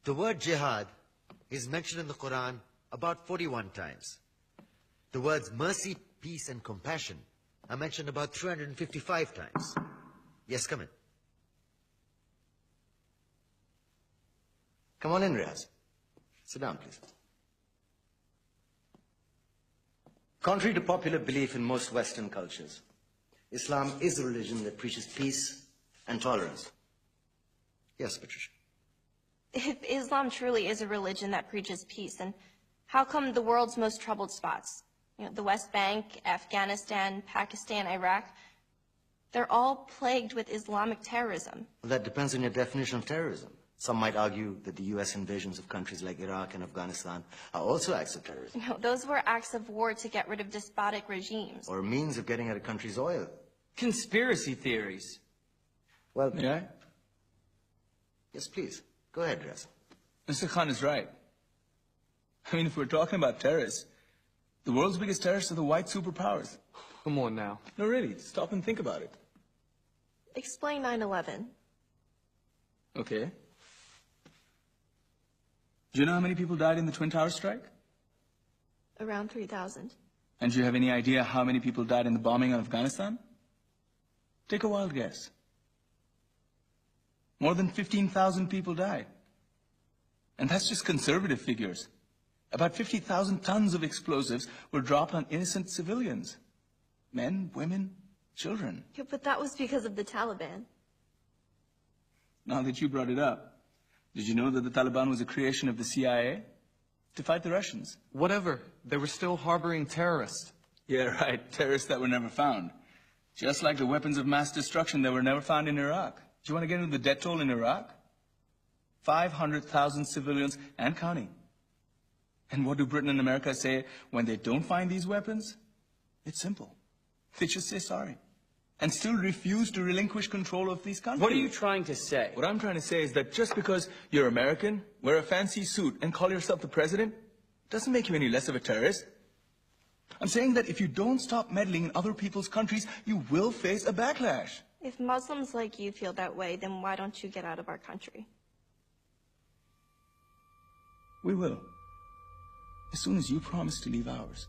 The word jihad is mentioned in the Quran about 41 times. The words mercy, peace, and compassion are mentioned about 355 times. Yes, come in. Come on in, Riaz. Sit down, please. Contrary to popular belief in most Western cultures, Islam is a religion that preaches peace and tolerance. Yes, Patricia. If Islam truly is a religion that preaches peace, then how come the world's most troubled spots, the West Bank, Afghanistan, Pakistan, Iraq, they're all plagued with Islamic terrorism? Well, that depends on your definition of terrorism. Some might argue that the U.S. invasions of countries like Iraq and Afghanistan are also acts of terrorism. No, those were acts of war to get rid of despotic regimes. Or a means of getting at a country's oil. Conspiracy theories. Well, May I? Yes, please. Go ahead, Riaz. Mr. Khan is right. I mean, if we're talking about terrorists, the world's biggest terrorists are the white superpowers. Come on now. No, really, stop and think about it. Explain 9/11. Okay. Do you know how many people died in the Twin Towers strike? Around 3,000. And do you have any idea how many people died in the bombing of Afghanistan? Take a wild guess. More than 15,000 people died. And that's just conservative figures. About 50,000 tons of explosives were dropped on innocent civilians. Men, women, children. Yeah, but that was because of the Taliban. Now that you brought it up, did you know that the Taliban was a creation of the CIA? To fight the Russians. Whatever. They were still harboring terrorists. Yeah, right. Terrorists that were never found. Just like the weapons of mass destruction that were never found in Iraq. Do you want to get into the death toll in Iraq? 500,000 civilians and counting. And what do Britain and America say when they don't find these weapons? It's simple. They just say sorry. And still refuse to relinquish control of these countries. What are you trying to say? What I'm trying to say is that just because you're American, wear a fancy suit, and call yourself the president, doesn't make you any less of a terrorist. I'm saying that if you don't stop meddling in other people's countries, you will face a backlash. If Muslims like you feel that way, then why don't you get out of our country? We will. As soon as you promise to leave ours.